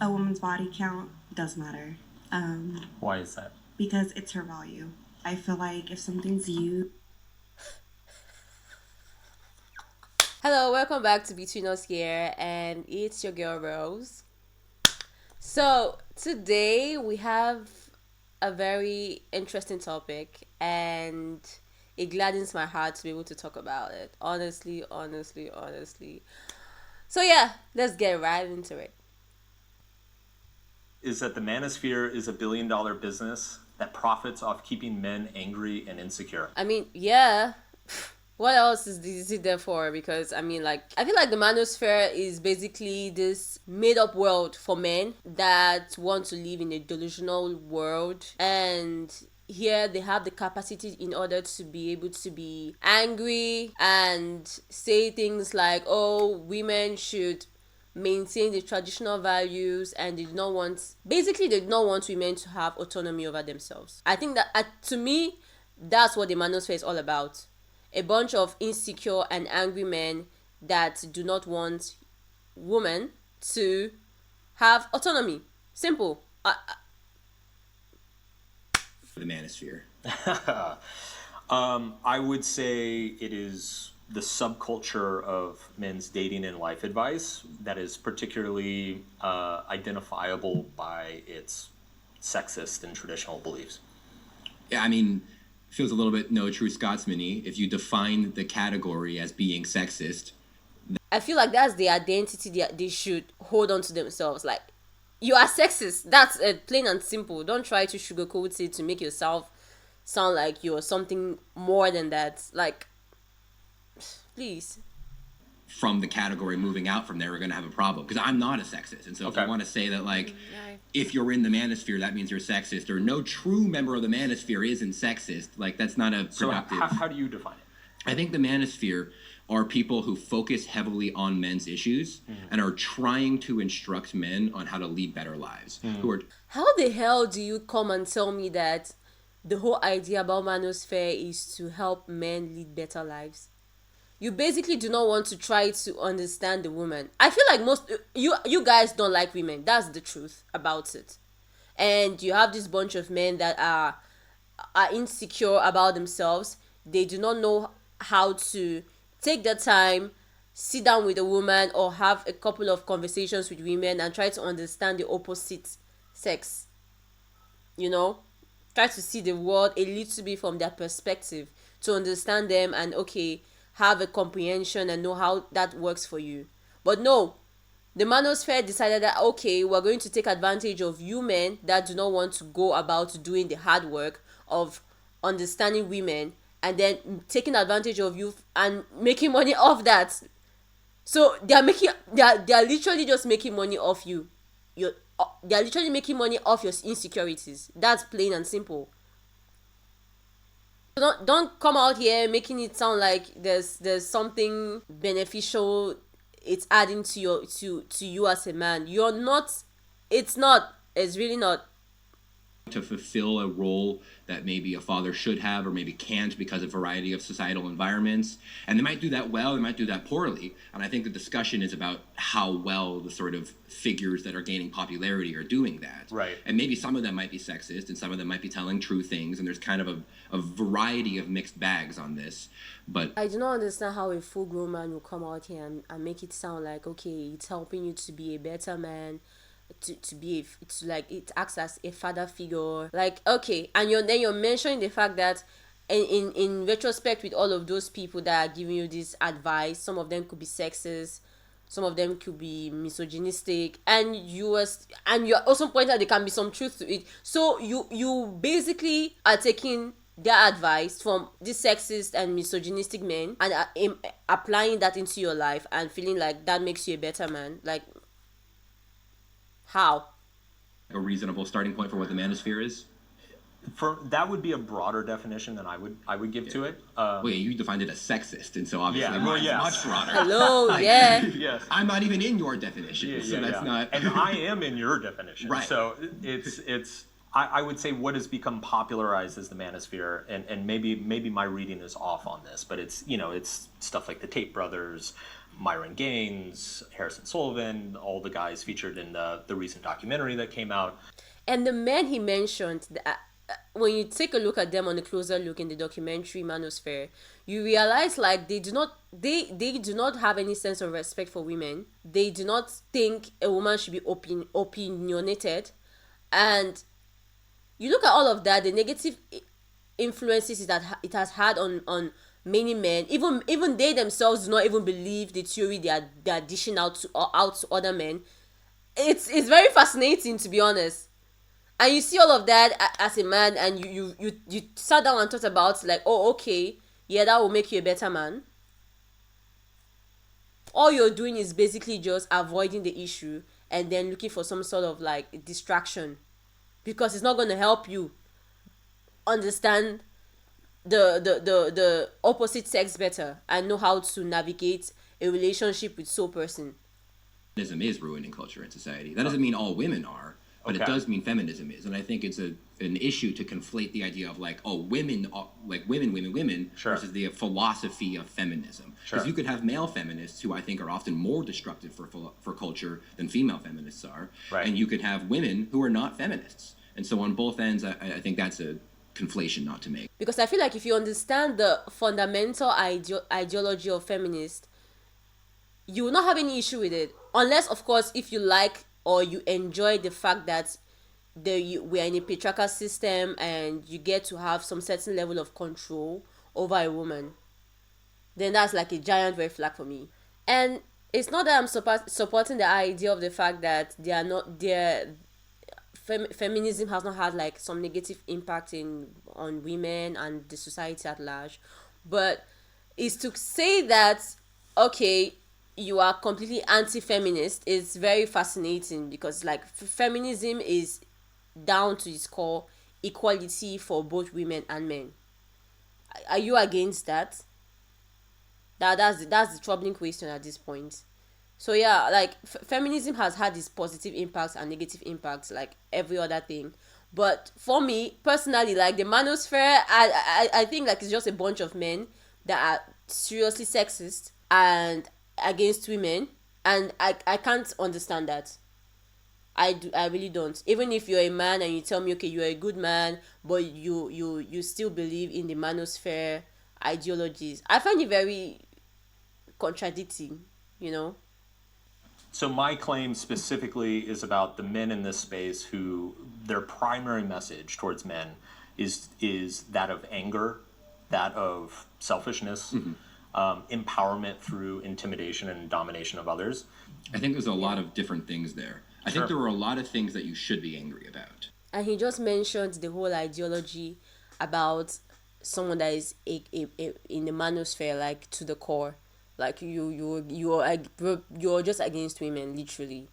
A woman's body count does matter. Why is that? Because it's her value. I feel like if something's you. Hello, welcome back to Between Us here, and it's your girl Rose. So today we have a very interesting topic, and it gladdens my heart to be able to talk about it. Honestly. So yeah, let's get right into it. Is that the Manosphere is a billion-dollar business that profits off keeping men angry and insecure. I mean, yeah. What else is it there for? Because I feel like the Manosphere is basically this made-up world for men that want to live in a delusional world, and here they have the capacity in order to be able to be angry and say things like, "Oh, women should maintain the traditional values," and they do not want women to have autonomy over themselves. I think that to me, that's what the Manosphere is all about. A bunch of insecure and angry men that do not want women to have autonomy. Simple. The Manosphere. I would say it is the subculture of men's dating and life advice that is particularly identifiable by its sexist and traditional beliefs. Yeah, I mean, feels a little bit no true Scotsman-y if you define the category as being sexist. I feel like that's the identity they should hold on to themselves. Like, you are sexist. That's plain and simple. Don't try to sugarcoat it to make yourself sound like you're something more than that. Like, please. From the category moving out from there, we're going to have a problem. Because I'm not a sexist. And so if you want to say that, like, if you're in the Manosphere, that means you're sexist, or no true member of the Manosphere isn't sexist, like, that's not a productive... So how do you define it? I think the Manosphere are people who focus heavily on men's issues and are trying to instruct men on how to lead better lives. How the hell do you come and tell me that the whole idea about Manosphere is to help men lead better lives? You basically do not want to try to understand the woman. I feel like most you guys don't like women. That's the truth about it. And you have this bunch of men that are insecure about themselves. They do not know how to take the time, sit down with a woman, or have a couple of conversations with women and try to understand the opposite sex. You know? Try to see the world a little bit from their perspective, to understand them and, okay, have a comprehension and know how that works for you. But no, the Manosphere decided that, okay, we're going to take advantage of you men that do not want to go about doing the hard work of understanding women, and then taking advantage of you and making money off that. So they are literally just making money off you. They are literally making money off your insecurities. That's plain and simple. So don't come out here making it sound like there's something beneficial it's adding to you as a man. You're not. It's not. It's really not. To fulfill a role that maybe a father should have or maybe can't because of a variety of societal environments. And they might do that well, they might do that poorly. And I think the discussion is about how well the sort of figures that are gaining popularity are doing that. Right. And maybe some of them might be sexist and some of them might be telling true things, and there's kind of a variety of mixed bags on this. But I do not understand how a full-grown man will come out here and make it sound like, okay, it's helping you to be a better man, it acts as a father figure, like, okay, and you're mentioning the fact that in retrospect, with all of those people that are giving you this advice, some of them could be sexist, some of them could be misogynistic, and you're also pointing out there can be some truth to it. So you basically are taking their advice from these sexist and misogynistic men and are applying that into your life and feeling like that makes you a better man. Like, how? a reasonable starting point for what the Manosphere is? That would be a broader definition than I would give to it. Wait, you defined it as sexist, and so obviously mine's much broader. Hello, yeah. Yes. I'm not even in your definition, so that's not. And I am in your definition. Right. So it's. I would say what has become popularized as the Manosphere, and maybe my reading is off on this, but it's it's stuff like the Tate brothers, Myron Gaines, Harrison Sullivan, all the guys featured in the recent documentary that came out. And the men he mentioned, when you take a look at them on a closer look in the documentary Manosphere, you realize like they do not have any sense of respect for women. They do not think a woman should be opinionated, and you look at all of that, the negative influences that it has had on many men. Even they themselves do not even believe the theory they are dishing out to other men. It's very fascinating, to be honest. And you see all of that as a man, and you sat down and thought about like, oh, okay, yeah, that will make you a better man. All you're doing is basically just avoiding the issue and then looking for some sort of like distraction, because it's not going to help you understand the opposite sex better and know how to navigate a relationship with so person. Feminism is ruining culture and society. That doesn't mean all women are, but it does mean feminism is. And I think it's an issue to conflate the idea of like, oh, women, like women, Sure. versus the philosophy of feminism. Sure. Because you could have male feminists who I think are often more destructive for culture than female feminists are. Right. And you could have women who are not feminists. And so on both ends, I think that's a conflation not to make. Because I feel like if you understand the fundamental ideology of feminist, you will not have any issue with it. Unless, of course, if you like or you enjoy the fact that we are in a patriarchal system and you get to have some certain level of control over a woman, then that's like a giant red flag for me. And it's not that I'm supporting the idea of the fact that feminism has not had like some negative impact on women and the society at large, but is to say that, okay, you are completely anti-feminist is very fascinating, because like feminism is down to its core equality for both women and men. Are you against that? That's the troubling question at this point. So yeah, like feminism has had its positive impacts and negative impacts like every other thing. But for me personally, like the manosphere, I think like it's just a bunch of men that are seriously sexist and against women, and I can't understand that. I really don't. Even if you're a man and you tell me, okay, you're a good man, but you still believe in the manosphere ideologies, I find it very contradicting, you know. So my claim specifically is about the men in this space who their primary message towards men is that of anger, that of selfishness, empowerment through intimidation and domination of others. I think there's a lot of different things there. I think there are a lot of things that you should be angry about. And he just mentioned the whole ideology about someone that is in the manosphere, like to the core, like you're just against women, literally.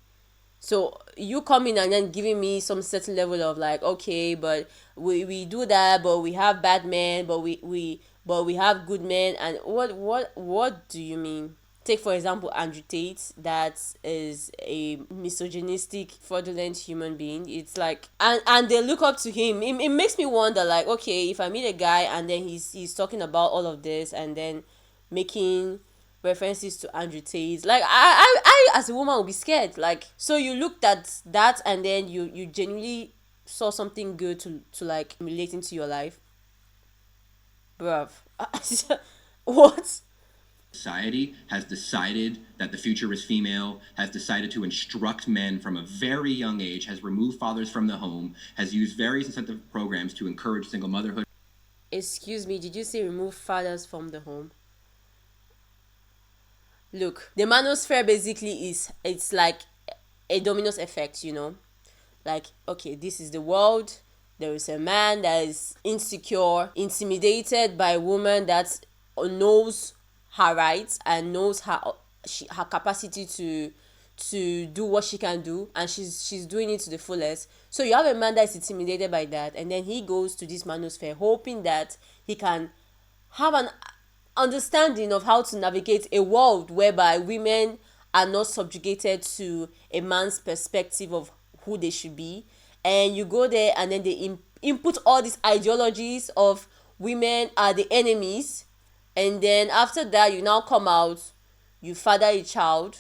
So you come in and then giving me some certain level of like, okay, but we do that, but we have bad men, but we have good men, and what do you mean? Take for example Andrew Tate, that is a misogynistic, fraudulent human being. It's like, and they look up to him. It makes me wonder, like, okay, if I meet a guy and then he's talking about all of this and then making references to Andrew Tate, like I as a woman would be scared. Like, so you looked at that and then you genuinely saw something good to like relate into your life, bruv. What? Society has decided that the future is female, has decided to instruct men from a very young age, has removed fathers from the home, has used various incentive programs to encourage single motherhood. Excuse me, did you say remove fathers from the home? Look, the manosphere basically it's like a dominoes effect, you know? Like, okay, this is the world. There is a man that is insecure, intimidated by a woman that knows her rights and knows her capacity to do what she can do, and she's doing it to the fullest. So you have a man that is intimidated by that, and then he goes to this manosphere hoping that he can have an understanding of how to navigate a world whereby women are not subjugated to a man's perspective of who they should be. And you go there and then they input all these ideologies of women are the enemies, and then after that you now come out you father a child,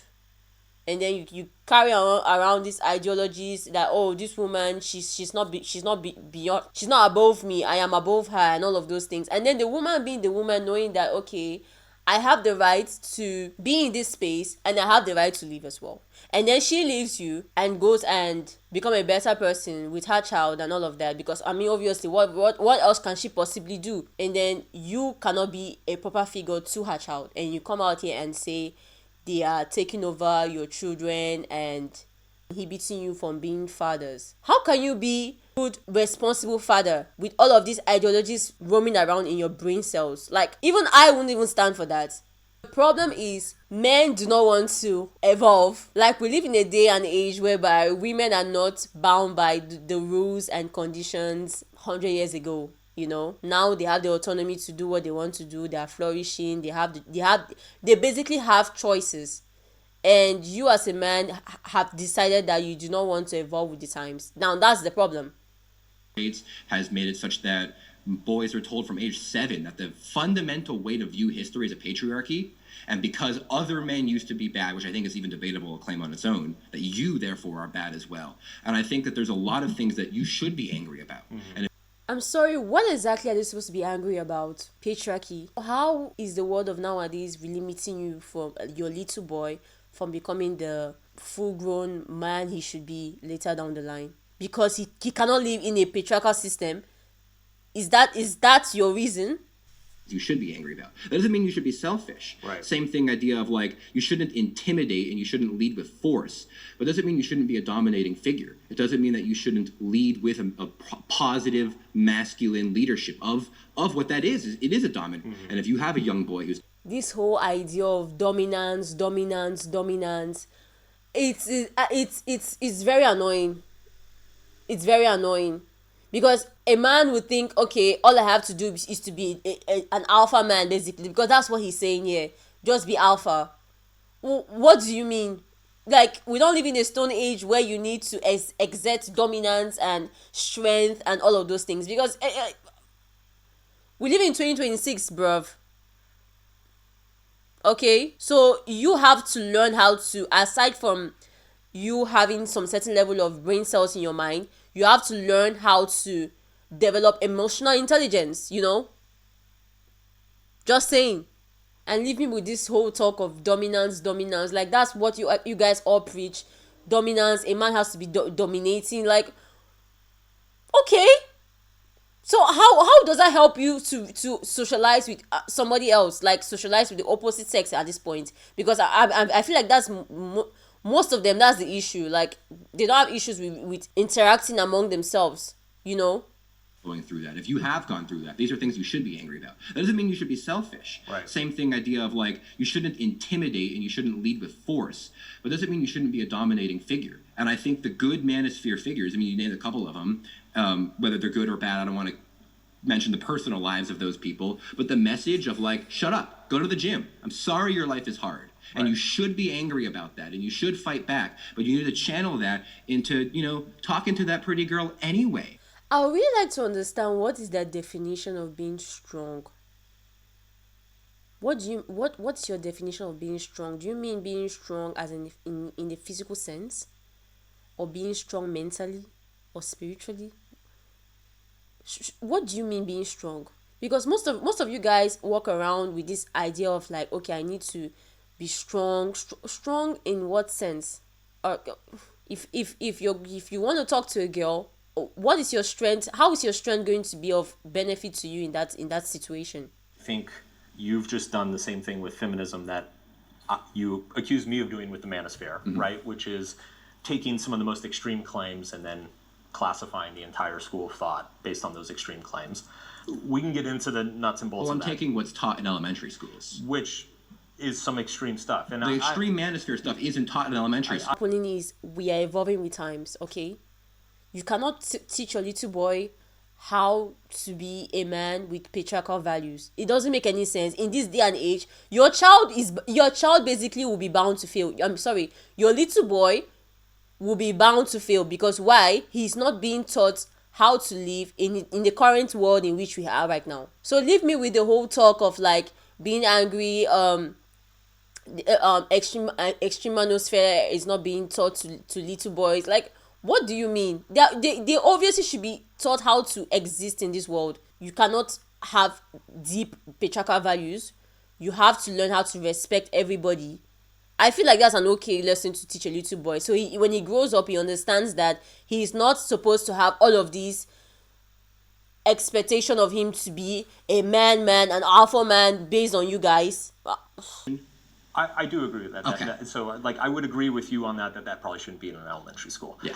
and then you carry around these ideologies that, oh, this woman, beyond, she's not above me, I am above her, and all of those things. And then the woman being the woman, knowing that, okay, I have the right to be in this space and I have the right to leave as well. And then she leaves you and goes and become a better person with her child and all of that, because I mean, obviously, what else can she possibly do? And then you cannot be a proper figure to her child, and you come out here and say they are taking over your children and inhibiting you from being fathers. How can you be a good, responsible father with all of these ideologies roaming around in your brain cells? Like, even I wouldn't even stand for that. The problem is men do not want to evolve. Like, we live in a day and age whereby women are not bound by the rules and conditions 100 years ago. You know, now they have the autonomy to do what they want to do. They are flourishing. They basically have choices. And you as a man have decided that you do not want to evolve with the times. Now that's the problem. Has made it such that boys are told from age 7 that the fundamental way to view history is a patriarchy, and because other men used to be bad, which I think is even debatable a claim on its own, that you therefore are bad as well. And I think that there's a lot of things that you should be angry about. Mm-hmm. And I'm sorry, what exactly are they supposed to be angry about? Patriarchy. How is the world of nowadays really limiting you from your little boy from becoming the full-grown man he should be later down the line? Because he cannot live in a patriarchal system? Is that your reason? You should be angry about. That doesn't mean you should be selfish. Right. Same thing, idea of like, you shouldn't intimidate and you shouldn't lead with force. But it doesn't mean you shouldn't be a dominating figure. It doesn't mean that you shouldn't lead with a positive masculine leadership of what that is. It is a dominant. Mm-hmm. And if you have a young boy who's... This whole idea of dominance, it's very annoying. It's very annoying. Because a man would think, okay, all I have to do is to be an alpha man, basically. Because that's what he's saying here. Just be alpha. What do you mean? Like, we don't live in a stone age where you need to exert dominance and strength and all of those things. Because we live in 2026, bruv. Okay? So you have to learn how to, aside from you having some certain level of brain cells in your mind, you have to learn how to develop emotional intelligence, you know? Just saying. And leave me with this whole talk of dominance. Like, that's what you guys all preach. Dominance. A man has to be dominating. Like, okay. So how does that help you to socialize with somebody else? Like, socialize with the opposite sex at this point? Because I feel like that's... most of them, that's the issue. Like, they don't have issues with interacting among themselves, you know? Going through that. If you have gone through that, these are things you should be angry about. That doesn't mean you should be selfish. Right. Same thing, idea of like, you shouldn't intimidate and you shouldn't lead with force. But doesn't mean you shouldn't be a dominating figure. And I think the good manosphere figures, I mean, you named a couple of them, whether they're good or bad, I don't want to mention the personal lives of those people, but the message of like, shut up, go to the gym. I'm sorry your life is hard. And right. You should be angry about that, and you should fight back. But you need to channel that into, talking to that pretty girl anyway. I would really like to understand, what is that definition of being strong? What's your definition of being strong? Do you mean being strong as in the physical sense, or being strong mentally or spiritually? What do you mean being strong? Because most of you guys walk around with this idea of like, okay, I need to be strong. Strong in what sense? If you want to talk to a girl, what is your strength? How is your strength going to be of benefit to you in that situation? I think you've just done the same thing with feminism that you accused me of doing with the Manosphere, mm-hmm. right? Which is taking some of the most extreme claims and then classifying the entire school of thought based on those extreme claims. We can get into the nuts and bolts of that. Well, I'm taking what's taught in elementary schools. Which is some extreme stuff. And the extreme manosphere stuff isn't taught in elementary school. What happening is, we are evolving with times, okay? You cannot teach your little boy how to be a man with patriarchal values. It doesn't make any sense. In this day and age, your child basically will be bound to fail. I'm sorry, your little boy will be bound to fail, because why? He's not being taught how to live in the current world in which we are right now. So leave me with the whole talk of like being angry, extreme manosphere is not being taught to little boys. Like, what do you mean? They obviously should be taught how to exist in this world. You cannot have deep patriarchal values. You have to learn how to respect everybody. I feel like that's an okay lesson to teach a little boy. So when he grows up, he understands that he is not supposed to have all of these expectation of him to be a man, an alpha man based on you guys. I do agree with that. Okay. So, like, I would agree with you on that probably shouldn't be in an elementary school. Yeah.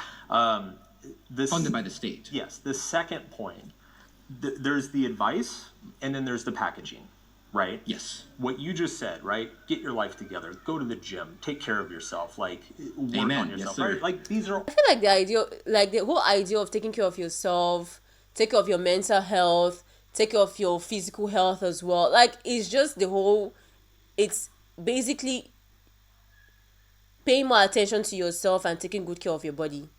This, Funded by the state. Yes. The second point, there's the advice, and then there's the packaging, right? Yes. What you just said, right? Get your life together. Go to the gym. Take care of yourself. Like, work Amen. on yourself. Yes, sir. Right? Like, these are I feel like the whole idea of taking care of yourself, take care of your mental health, take care of your physical health as well. Like, it's just it's basically paying more attention to yourself and taking good care of your body.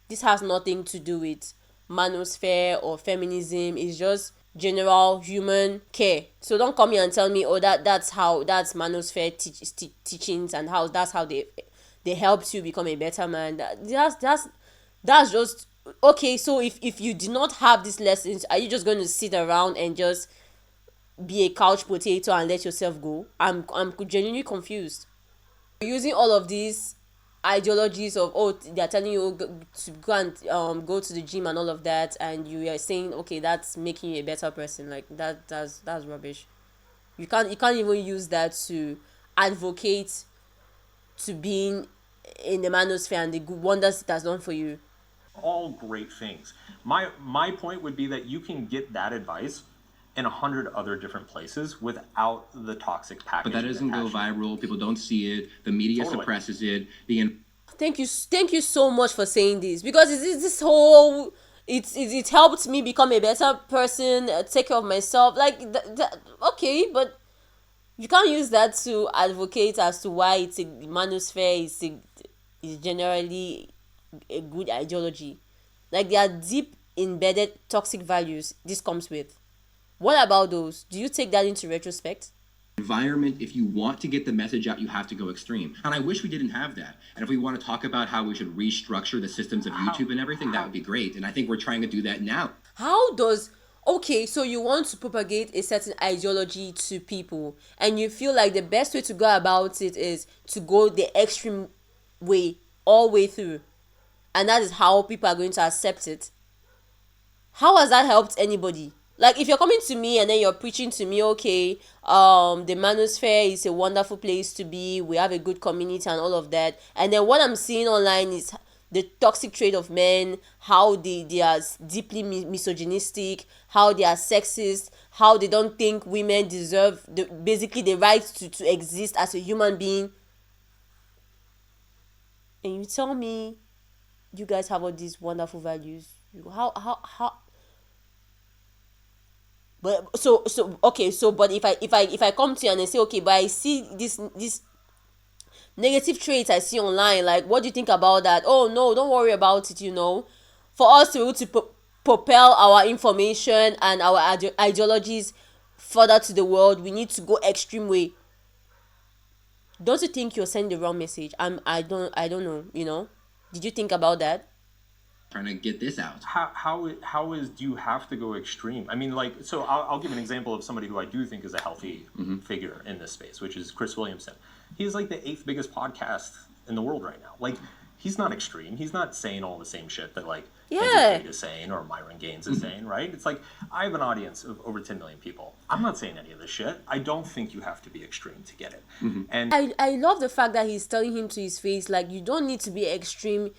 This has nothing to do with manosphere or feminism. It's just general human care. So don't come here and tell me, oh, that's manosphere teachings and that's how they helped you become a better man. That's just okay. So if you do not have these lessons, are you just going to sit around and just be a couch potato and let yourself go? I'm genuinely confused. Using all of these ideologies of, oh, they're telling you to go and go to the gym and all of that, and you are saying, okay, that's making you a better person. Like, that's rubbish. You can't even use that to advocate to being in the manosphere and the good wonders it has done for you. all great things. My point would be that you can get that advice in 100 other different places without the toxic packaging. But that doesn't go viral. People don't see it. The media suppresses it. Thank you so much for saying this, because it's this whole it helped me become a better person, take care of myself. Like okay, but you can't use that to advocate as to why it's a manosphere is generally a good ideology. Like, there are deep embedded toxic values this comes with. What about those? Do you take that into retrospect? Environment, if you want to get the message out, you have to go extreme. And I wish we didn't have that. And if we want to talk about how we should restructure the systems of YouTube and everything, that would be great. And I think we're trying to do that now. Okay, so you want to propagate a certain ideology to people, and you feel like the best way to go about it is to go the extreme way, all way through. And that is how people are going to accept it. How has that helped anybody? Like, if you're coming to me and then you're preaching to me, okay, the manosphere is a wonderful place to be, we have a good community and all of that, and then what I'm seeing online is the toxic trait of men, how they are deeply misogynistic, how they are sexist, how they don't think women deserve basically the right to exist as a human being. And you tell me you guys have all these wonderful values. How but but if I come to you and I say, okay, but I see this negative traits I see online, like, what do you think about that? Oh no, don't worry about it. For us to be able to propel our information and our ideologies further to the world, we need to go extreme way. Don't you think you're sending the wrong message? I don't know. Did you think about that? Trying to get this out. How do you have to go extreme? I mean, like, so I'll give an example of somebody who I do think is a healthy figure in this space, which is Chris Williamson. He's like the 8th biggest podcast in the world right now. Like, he's not extreme. He's not saying all the same shit that, like, Andrew Tate is saying or Myron Gaines is saying, right? It's like, I have an audience of over 10 million people. I'm not saying any of this shit. I don't think you have to be extreme to get it. And I love the fact that he's telling him to his face, like, you don't need to be extreme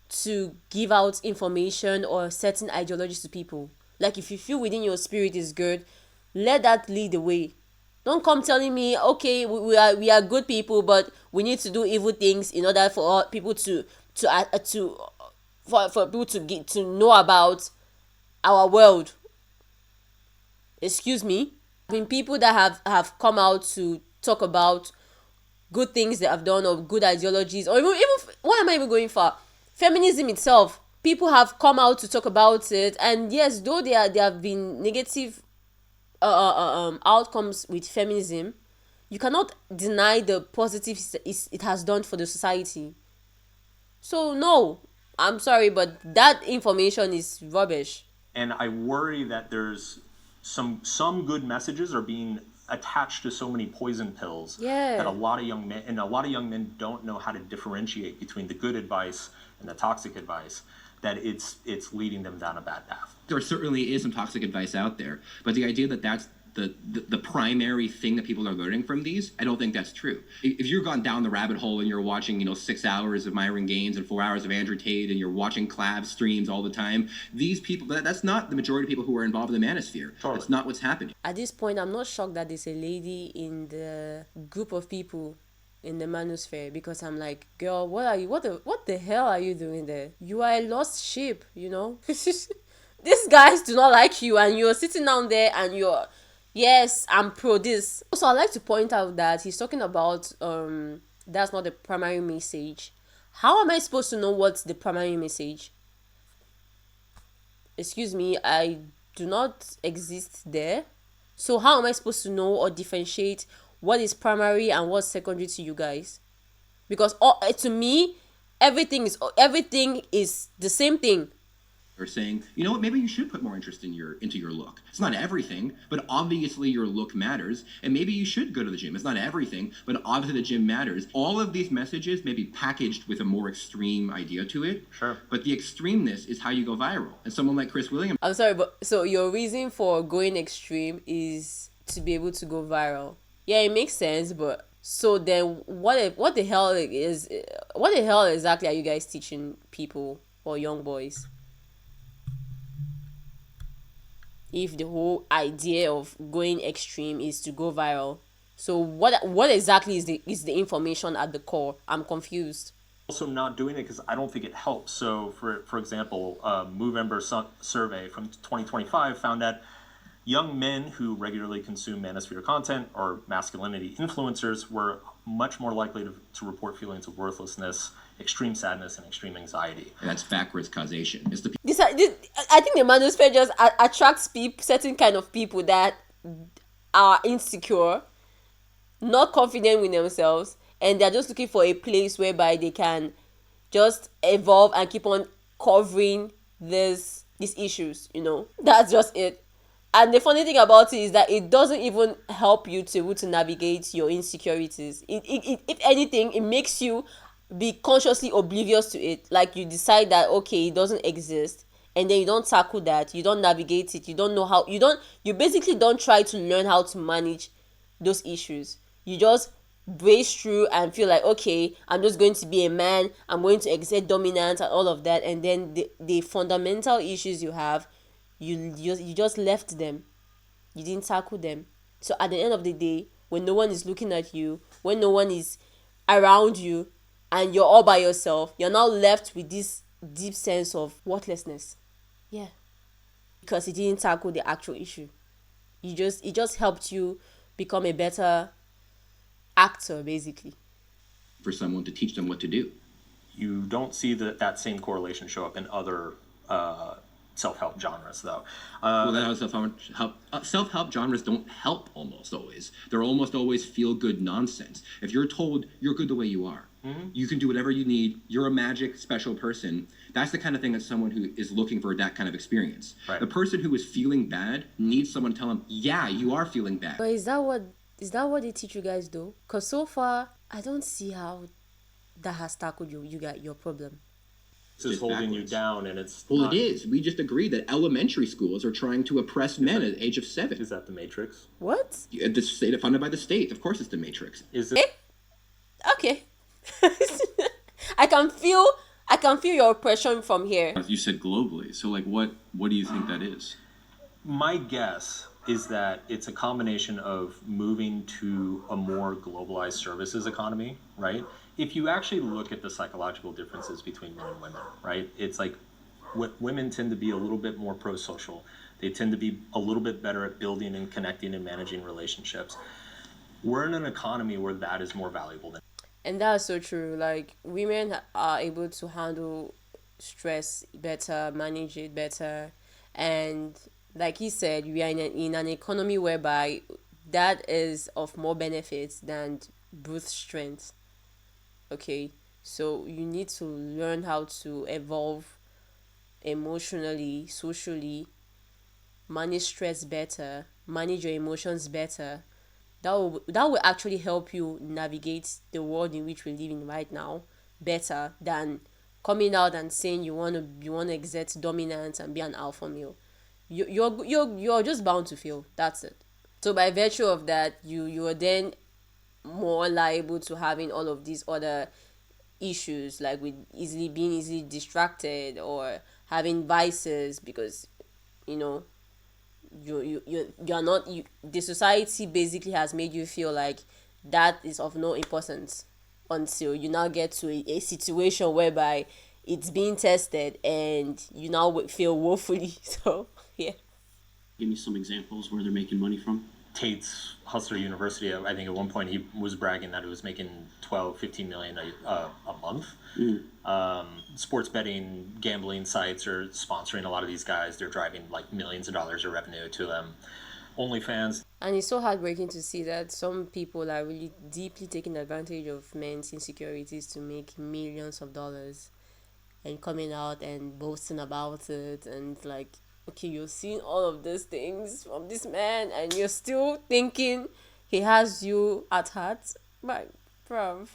to give out information or certain ideologies to people. Like, if you feel within your spirit is good, let that lead the way. Don't come telling me, okay, we are good people, but we need to do evil things in order for people for people to get to know about our world. Excuse me. I mean, people that have come out to talk about good things they have done or good ideologies, or even what am I even going for? Feminism itself. People have come out to talk about it, and yes, though there have been negative outcomes with feminism, you cannot deny the positives it has done for the society. So no, I'm sorry, but that information is rubbish. And I worry that there's some good messages are being attached to so many poison pills Yeah. that a lot of young men don't know how to differentiate between the good advice and the toxic advice, that it's leading them down a bad path. There certainly is some toxic advice out there, but the idea that that's the primary thing that people are learning from these, I don't think that's true. If you're gone down the rabbit hole and you're watching 6 hours of Myron Gaines and 4 hours of Andrew Tate and you're watching collab streams all the time, these people, that's not the majority of people who are involved in the Manosphere. Totally. That's not what's happening. At this point, I'm not shocked that there's a lady in the group of people in the Manosphere, because I'm like, girl, what the hell are you doing there? You are a lost sheep, These guys do not like you, and you're sitting down there and you're, yes, I'm pro this. Also, I'd like to point out that he's talking about that's not the primary message. How am I supposed to know what's the primary message? Excuse me, I do not exist there. So how am I supposed to know or differentiate what is primary and what's secondary to you guys? Because to me, everything is the same thing. Or saying, you know what, maybe you should put more interest into your look. It's not everything, but obviously your look matters, and maybe you should go to the gym. It's not everything, but obviously the gym matters. All of these messages may be packaged with a more extreme idea to it. Sure. But the extremeness is how you go viral. And someone like Chris Williams, I'm sorry, but so your reason for going extreme is to be able to go viral. Yeah, it makes sense, but so then what the hell exactly are you guys teaching people or young boys? If the whole idea of going extreme is to go viral, so what exactly is the information at the core? I'm confused. Also not doing it because I don't think it helps. So for example, Movember survey from 2025 found that young men who regularly consume Manosphere content or masculinity influencers were much more likely to report feelings of worthlessness, extreme sadness, and extreme anxiety. and that's backwards causation. It's the I think the Manosphere just attracts certain kind of people that are insecure, not confident with themselves, and they're just looking for a place whereby they can just evolve and keep on covering these issues. That's just it. And the funny thing about it is that it doesn't even help you to be able to navigate your insecurities. If anything, it makes you be consciously oblivious to it. Like, you decide that, okay, it doesn't exist, and then you don't tackle that, you don't navigate it, you don't know how, you basically don't try to learn how to manage those issues. You just brace through and feel like, okay, I'm just going to be a man, I'm going to exert dominance and all of that, and then the fundamental issues you have, you just left them. You didn't tackle them. So at the end of the day, when no one is looking at you, when no one is around you, and you're all by yourself, you're now left with this deep sense of worthlessness. Yeah. Because it didn't tackle the actual issue. It just helped you become a better actor, basically. for someone to teach them what to do. You don't see that same correlation show up in other self-help genres, though. Well, that self-help genres don't help almost always. They're almost always feel-good nonsense. If you're told you're good the way you are, you can do whatever you need, you're a magic special person, that's the kind of thing that someone who is looking for that kind of experience. Right. The person who is feeling bad needs someone to tell them, yeah, you are feeling bad. But is that what they teach you guys though? Because so far, I don't see how that has tackled you got your problem. This is holding you down, and it's Well, not, it is. We just agreed that elementary schools are trying to oppress men at the age of 7. Is that the Matrix? What? The state funded by the state. Of course, it's the Matrix. Is it? Okay. I can feel your oppression from here. You said globally, so like what do you think that is? My guess is that it's a combination of moving to a more globalized services economy, right? If you actually look at the psychological differences between men and women, right? It's like women tend to be a little bit more pro-social. They tend to be a little bit better at building and connecting and managing relationships. We're in an economy where that is more valuable than. And that's so true. Like, women are able to handle stress better, manage it better. And like he said, we are in an economy whereby that is of more benefits than brute strength. Okay, so you need to learn how to evolve emotionally, socially, manage stress better, manage your emotions better. That will actually help you navigate the world in which we live in right now better than coming out and saying you want to exert dominance and be an alpha male. You're just bound to fail. That's it. So by virtue of that, you're then more liable to having all of these other issues, like with easily distracted, or having vices, because you know you're not the society basically has made you feel like that is of no importance until you now get to a situation whereby it's being tested and you now feel woefully. So yeah. Give me some examples where they're making money from. Tate's Hustler University, I think at one point he was bragging that it was making 12, 15 million a month. Sports betting, gambling sites are sponsoring a lot of these guys. They're driving like millions of dollars of revenue to them. OnlyFans. And it's so heartbreaking to see that some people are really deeply taking advantage of men's insecurities to make millions of dollars and coming out and boasting about it, and like, okay, you're seeing all of these things from this man and you're still thinking he has you at heart. Like, bruv.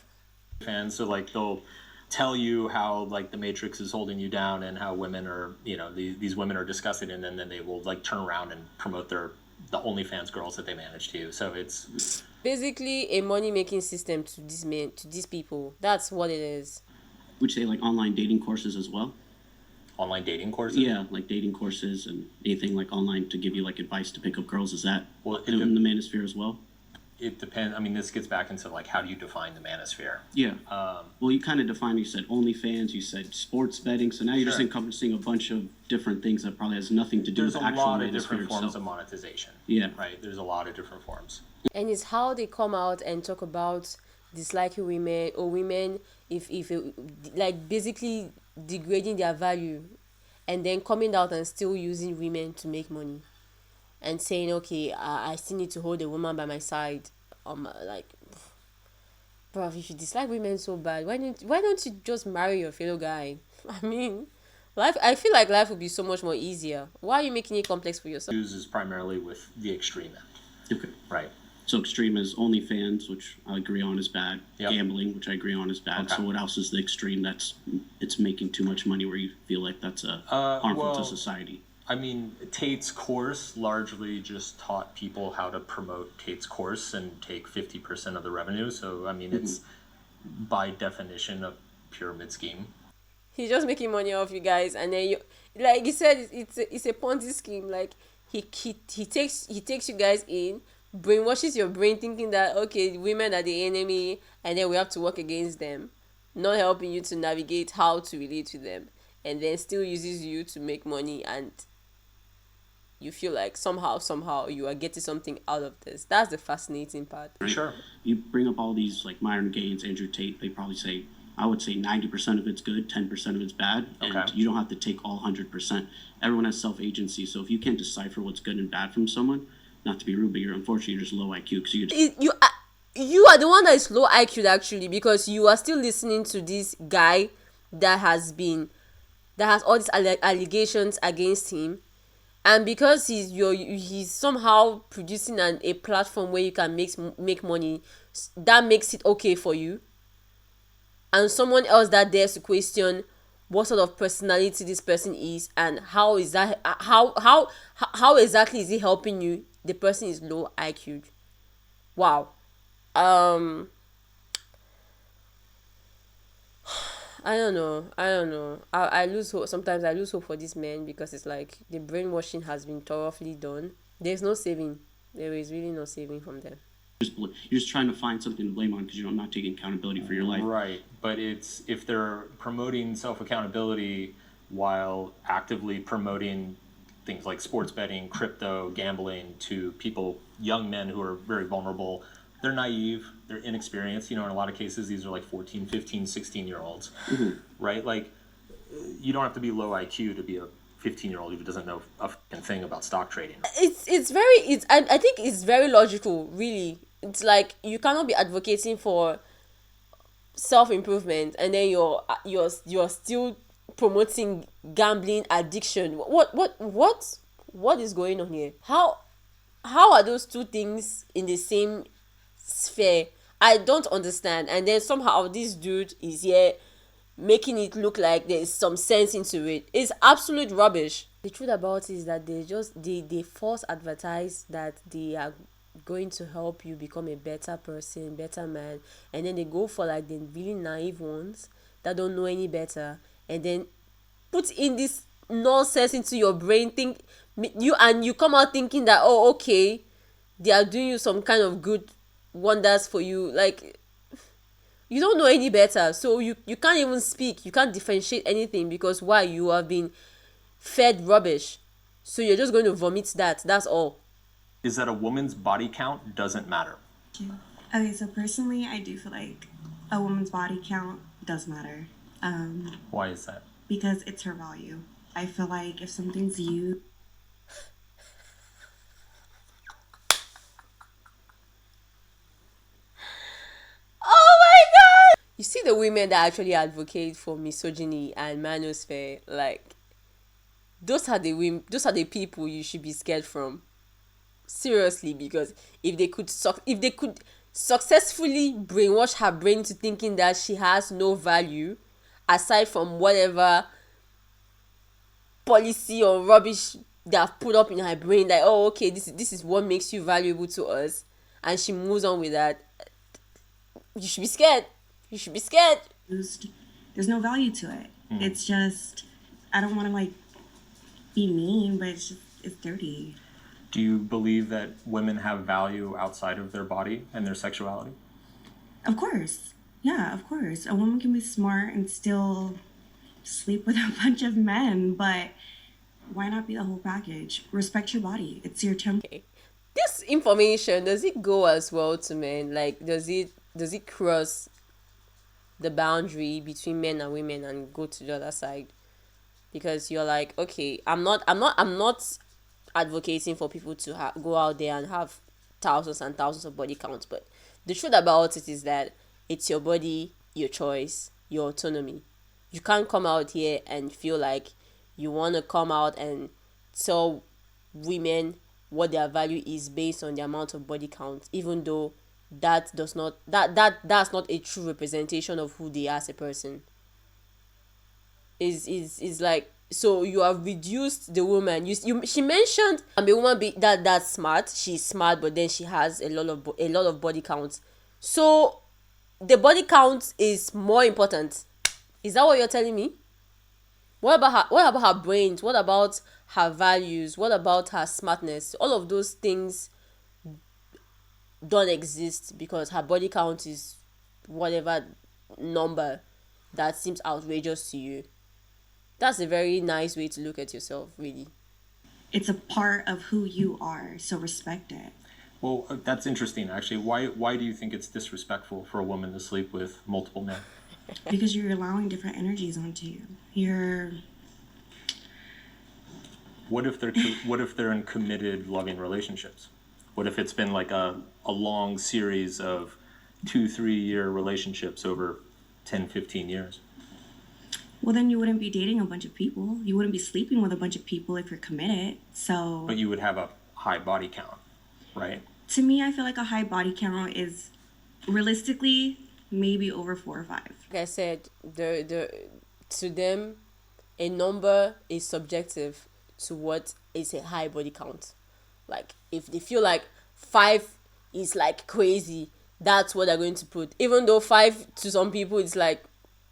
Fans, so like they'll tell you how like the Matrix is holding you down and how women are, these women are disgusting, and then they will like turn around and promote the OnlyFans girls that they manage to. So it's basically a money making system to these men, to these people. That's what it is. Would you say like online dating courses as well? Online dating courses? Yeah, like dating courses and anything like online to give you like advice to pick up girls. Is that Well, in the Manosphere as well? It depends. I mean, this gets back into like, how do you define the Manosphere? Yeah. Well, you kind of defined, you said OnlyFans, you said sports betting. So now you're just Sure. encompassing a bunch of different things that probably has nothing to do There's with a the actual lot of Manosphere different forms itself. of monetization. Yeah. Right? There's a lot of different forms. And it's how they come out and talk about disliking women, or women if like basically degrading their value, and then coming out and still using women to make money and saying, okay, I still need to hold a woman by my side. Like, bro, if you dislike women so bad, why don't you just marry your fellow guy? I mean, I feel like life would be so much more easier. Why are you making it complex for yourself? Uses primarily with the extreme end. Okay. Right. So extreme is OnlyFans, which I agree on is bad. Yep. Gambling, which I agree on is bad. Okay. So what else is the extreme it's making too much money where you feel like that's harmful well, to society? I mean, Tate's course largely just taught people how to promote Tate's course and take 50% of the revenue. So, I mean, it's by definition a pyramid scheme. He's just making money off you guys, and then you, like you said, it's a Ponzi scheme. Like he takes you guys in, brainwashes your brain thinking that, okay, women are the enemy and then we have to work against them, not helping you to navigate how to relate to them, and then still uses you to make money, and you feel like somehow you are getting something out of this. That's the fascinating part. Right? Sure. You bring up all these like Myron Gaines, Andrew Tate, they probably say, I would say 90% of it's good, 10% of it's bad, and Okay. you don't have to take all 100%. Everyone has self-agency, so if you can't decipher what's good and bad from someone, not to be rude, but unfortunately you're just low IQ because You are the one that is low IQ actually, because you are still listening to this guy that has all these allegations against him, and because he's somehow producing a platform where you can make money, that makes it okay for you. And someone else that dares to question what sort of personality this person is and how is that how exactly is he helping you, the person is low IQ. Wow. I don't know. I lose hope. Sometimes I lose hope for these men, because it's like the brainwashing has been thoroughly done. There's no saving. There is really no saving from them. you're just trying to find something to blame on because you're not taking accountability for your life. Right, but it's if they're promoting self-accountability while actively promoting things like sports betting, crypto, gambling to people, young men who are very vulnerable, they're naive, they're inexperienced. In a lot of cases, these are like 14, 15, 16-year-olds, right? Like, you don't have to be low IQ to be a 15-year-old who doesn't know a fucking thing about stock trading. I think it's very logical, really. It's like you cannot be advocating for self-improvement and then you're still promoting gambling addiction. What is going on here? How are those two things in the same sphere? I don't understand. And then somehow this dude is here making it look like there's some sense into it. It's absolute rubbish. The truth about it is that they force advertise that they are going to help you become a better person, better man, and then they go for like the really naive ones that don't know any better, and then put in this nonsense into your brain. You come out thinking that, oh, okay, they are doing you some kind of good wonders for you. Like, you don't know any better, so you can't even speak, you can't differentiate anything, because why? You have been fed rubbish, so you're just going to vomit that's all. Is that a woman's body count doesn't matter. Okay, so personally, I do feel like a woman's body count does matter. Why is that? Because it's her value. I feel like if something's you, Oh my god! You see the women that actually advocate for misogyny and manosphere, like, those are the people you should be scared from. Seriously, because if they could successfully brainwash her brain to thinking that she has no value aside from whatever policy or rubbish they have put up in her brain, like, oh, okay, this is what makes you valuable to us, and she moves on with that, you should be scared. there's no value to it. It's just, I don't want to like be mean, but it's dirty. Do you believe that women have value outside of their body and their sexuality? Of course. Yeah, of course. A woman can be smart and still sleep with a bunch of men, but why not be the whole package? Respect your body. It's your temple. Okay. This information, does it go as well to men? Like, does it cross the boundary between men and women and go to the other side? Because you're like, okay, I'm not advocating for people to go out there and have thousands and thousands of body counts, but the truth about it is that it's your body, your choice, your autonomy. You can't come out here and feel like you want to come out and tell women what their value is based on the amount of body count, even though that's not a true representation of who they are as a person. Is like, so you have reduced the woman. She mentioned the woman that's smart. She's smart, but then she has a lot of body counts. So the body count is more important. Is that what you're telling me? What about her brains? What about her values? What about her smartness? All of those things don't exist because her body count is whatever number that seems outrageous to you. That's a very nice way to look at yourself, really. It's a part of who you are, so respect it. Well, that's interesting, actually. Why do you think it's disrespectful for a woman to sleep with multiple men? Because you're allowing different energies onto you. What if they're in committed, loving relationships? What if it's been like a long series of 2-3 year relationships over 10, 15 years? Well, then you wouldn't be dating a bunch of people. You wouldn't be sleeping with a bunch of people if you're committed. So, But you would have a high body count, right? to me, I feel like a high body count is realistically maybe over 4 or 5. Like I said, to them, a number is subjective to what is a high body count. Like, if they feel like 5 is like crazy, that's what they're going to put. Even though 5 to some people it's like,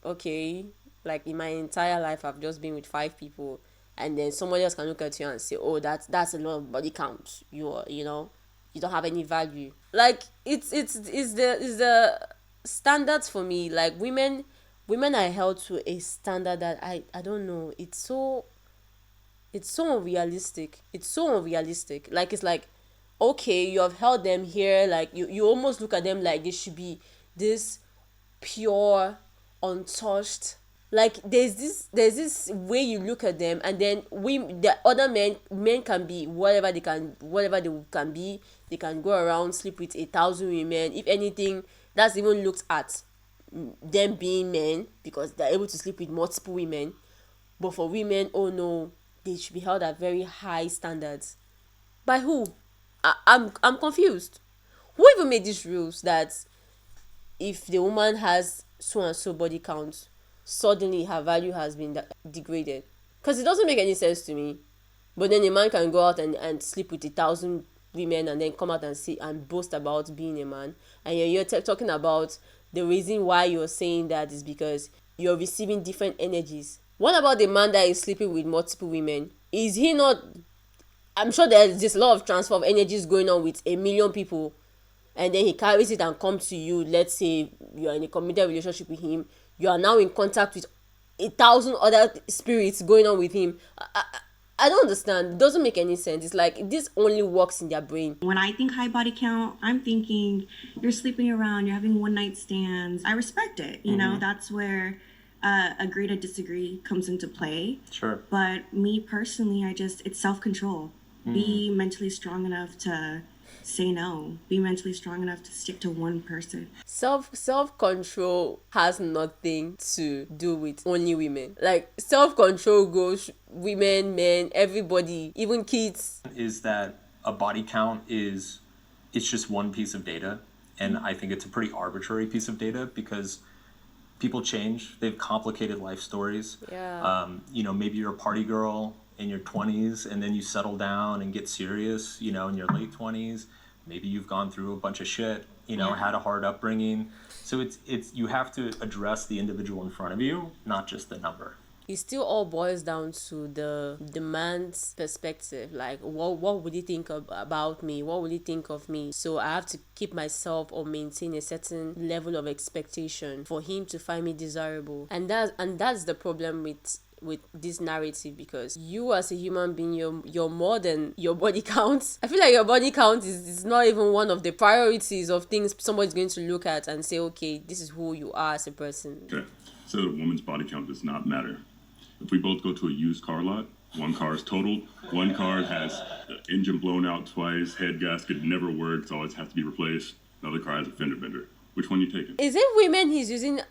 okay, like in my entire life I've just been with 5 people, and then somebody else can look at you and say, oh, that's a lot of body count. You don't have any value. Like, it's the standards for me. Like, women are held to a standard that I don't know. It's so unrealistic. Like, it's like, okay, you have held them here. Like, you almost look at them like they should be this pure, untouched Like there's this way you look at them, and then the other men can be whatever they can be. They can go around, sleep with 1,000 women. If anything, that's even looked at them being men, because they're able to sleep with multiple women. But for women, oh no, they should be held at very high standards. By who? I'm confused. Who even made these rules that if the woman has so and so body count, suddenly her value has been degraded? Because it doesn't make any sense to me. But then a man can go out and sleep with 1,000 women and then come out and see and boast about being a man. And you're talking about the reason why you're saying that is because you're receiving different energies. What about the man that is sleeping with multiple women? Is he not? I'm sure there's this lot of transfer of energies going on with 1,000,000 people, and then he carries it and comes to you. Let's say you are in a committed relationship with him. You are now in contact with 1,000 other spirits going on with him. I don't understand. It doesn't make any sense. It's like this only works in their brain. When I think high body count, I'm thinking you're sleeping around, you're having one night stands. I respect it. You know, that's where agree to disagree comes into play. Sure. But me personally, it's self-control. Be mentally strong enough to say no. Be mentally strong enough to stick to one person. Self-control has nothing to do with only women. Like, self-control goes women, men, everybody, even kids. Is that a body count it's just one piece of data, and I think it's a pretty arbitrary piece of data because people change. They have complicated life stories. Yeah. Maybe you're a party girl in your 20s and then you settle down and get serious, in your late 20s. Maybe you've gone through a bunch of shit, had a hard upbringing. So it's you have to address the individual in front of you, not just the number. It still all boils down to the man's perspective. Like, what would he think about me? What would he think of me? So I have to keep myself or maintain a certain level of expectation for him to find me desirable. And that's the problem with this narrative, because you as a human being, you're more than your body count. I feel like your body count is not even one of the priorities of things somebody's going to look at and say, okay, this is who you are as a person. Okay, so the woman's body count does not matter. If we both go to a used car lot, one car is totaled, one car has the engine blown out twice, head gasket never works, always has to be replaced, another car has a fender bender. Which one are you taking? Is it women he's using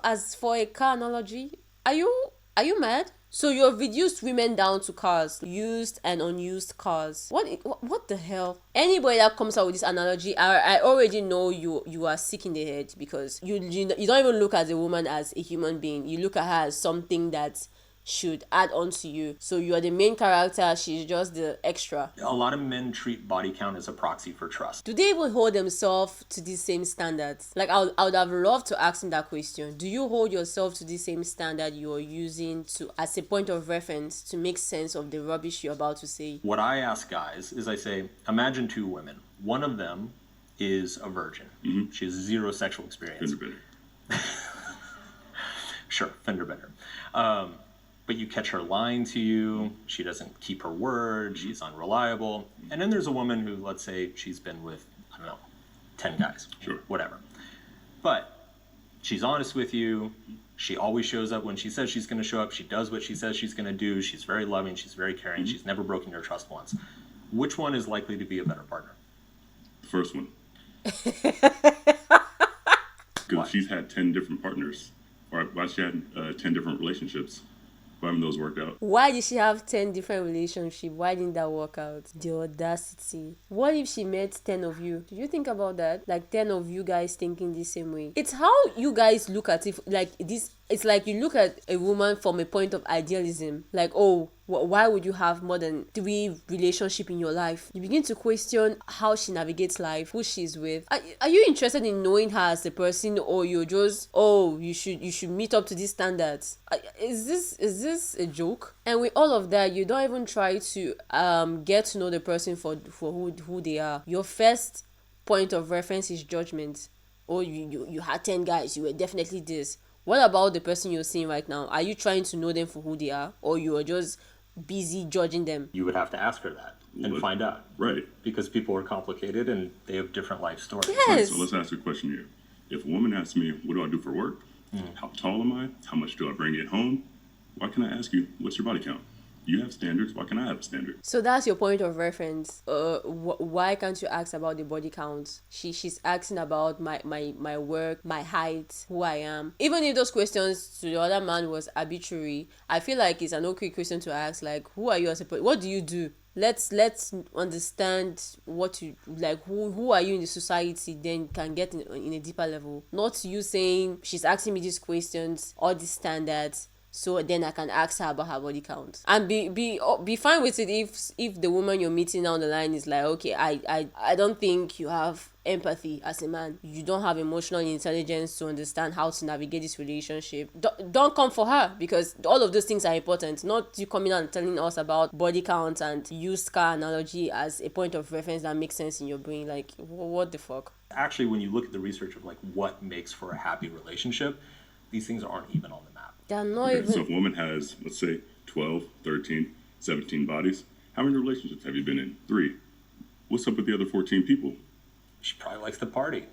as for a car analogy? Are you mad? So you have reduced women down to cars, used and unused cars. What the hell? Anybody that comes out with this analogy, I already know you are sick in the head, because you don't even look at a woman as a human being. You look at her as something that should add on to you. So you are the main character, she's just the extra. A lot of men treat body count as a proxy for trust. Do they even hold themselves to these same standards? Like, I would have loved to ask him that question. Do you hold yourself to the same standard you're using as a point of reference to make sense of the rubbish you're about to say? What I ask guys is I say, imagine two women. One of them is a virgin. Mm-hmm. She has zero sexual experience. Fender bender. Sure, fender bender. But you catch her lying to you, she doesn't keep her word, she's unreliable. And then there's a woman who, let's say, she's been with, 10 guys, sure, whatever. But she's honest with you, she always shows up when she says she's going to show up, she does what she says she's going to do, she's very loving, she's very caring, she's never broken your trust once. Which one is likely to be a better partner? The first one. Because she's had 10 different partners, or she had 10 different relationships. Why haven't those worked out? Why did she have 10 different relationships? Why didn't that work out? The audacity. What if she met 10 of you? Did you think about that? Like 10 of you guys thinking the same way. It's how you guys look at it. Like this, it's like you look at a woman from a point of idealism. Like, oh, why would you have more than 3 relationships in your life? You begin to question how she navigates life, who she's with. Are you interested in knowing her as a person, or you're just, you should meet up to these standards? Is this a joke? And with all of that, you don't even try to get to know the person for who they are. Your first point of reference is judgment. Oh, you had 10 guys, you were definitely this. What about the person you're seeing right now? Are you trying to know them for who they are, or you are just busy judging them? You would have to ask her that and find out. Right. Because people are complicated and they have different life stories. Yes. Right, so let's ask a question here. If a woman asks me, what do I do for work? How tall am I? How much do I bring it home? Why can I ask you, what's your body count? You have standards, why can't I have a standard? So that's your point of reference. Why can't you ask about the body count? She's asking about my work, my height, who I am. Even if those questions to the other man was arbitrary, I feel like it's an okay question to ask. Like, who are you as a person? What do you do? Let's understand what you like. Who are you in the society? Then can get in a deeper level. Not you saying she's asking me these questions, all these standards, so then I can ask her about her body count, and be fine with it if the woman you're meeting down the line is like, okay, I don't think you have empathy as a man, you don't have emotional intelligence to understand how to navigate this relationship. Don't come for her, because all of those things are important, not you coming out and telling us about body count and used car analogy as a point of reference that makes sense in your brain. Like, what the fuck? Actually, when you look at the research of like what makes for a happy relationship, these things aren't even on the map. They're not Okay, even. so if a woman has, let's say, 12, 13, 17 bodies, how many relationships have you been in? 3. What's up with the other 14 people? She probably likes to party.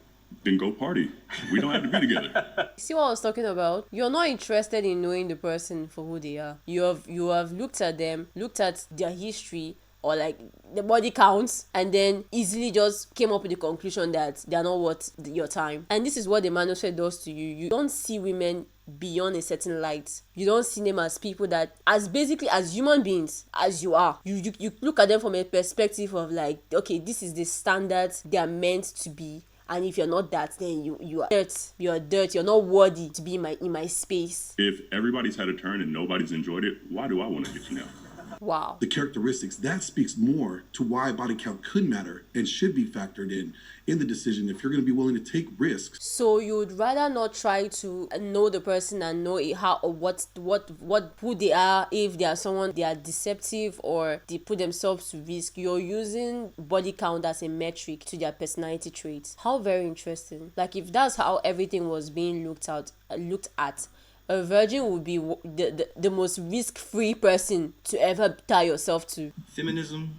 Then go party. We don't have to be together. See what I was talking about? You're not interested in knowing the person for who they are. You have looked at them, looked at their history, or like the body counts, and then easily just came up with the conclusion that they are not worth your time. And this is what the Manosphere does to you. You don't see women beyond a certain light. You don't see them as people that, as basically as human beings as you are. You look at them from a perspective of like, okay, this is the standard they are meant to be, and if you're not that, then you are dirt. You're dirt. You're not worthy to be in my space. If everybody's had a turn and nobody's enjoyed it, why do I want to get you now? Wow. The characteristics, that speaks more to why body count could matter and should be factored in the decision if you're going to be willing to take risks. So you would rather not try to know the person and know how or what who they are. If they are someone they are deceptive or they put themselves to risk, you're using body count as a metric to their personality traits. How very interesting. Like, if that's how everything was being looked at, a virgin would be the most risk-free person to ever tie yourself to. Feminism,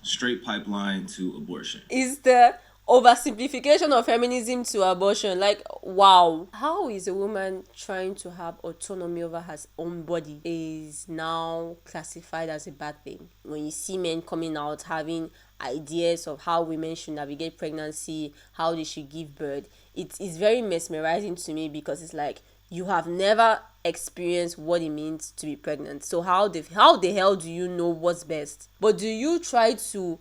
straight pipeline to abortion. Is the oversimplification of feminism to abortion. Like, wow. How is a woman trying to have autonomy over her own body is now classified as a bad thing? When you see men coming out having ideas of how women should navigate pregnancy, how they should give birth, it is very mesmerizing to me, because it's like, you have never experienced what it means to be pregnant. So how the hell do you know what's best? But do you try to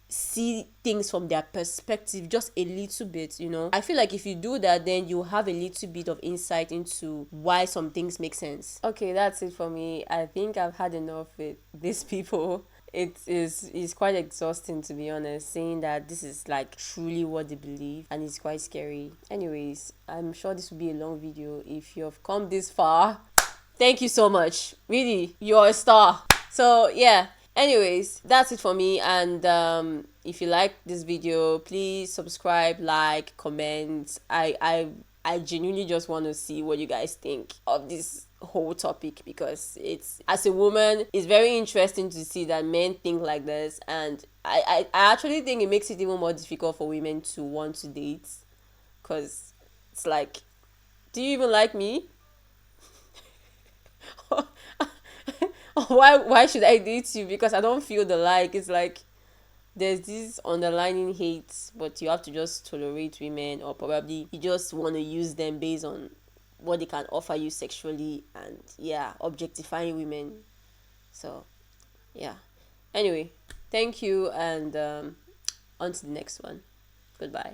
see things from their perspective just a little bit, you know? I feel like if you do that, then you have a little bit of insight into why some things make sense. Okay, that's it for me. I think I've had enough with these people. It's quite exhausting, to be honest, saying that this is like truly what they believe, and it's quite scary. Anyways, I'm sure this will be a long video. If you have come this far, thank you so much. Really, you're a star. So yeah, anyways, that's it for me. And if you like this video, please subscribe, like, comment. I genuinely just want to see what you guys think of this whole topic, because it's, as a woman, it's very interesting to see that men think like this, and I actually think it makes it even more difficult for women to want to date, because it's like, do you even like me? why should I date you? Because I don't feel the like. It's like there's this underlying hate, but you have to just tolerate women, or probably you just want to use them based on what they can offer you sexually, and yeah, objectifying women. So yeah, anyway, thank you, and on to the next one. Goodbye.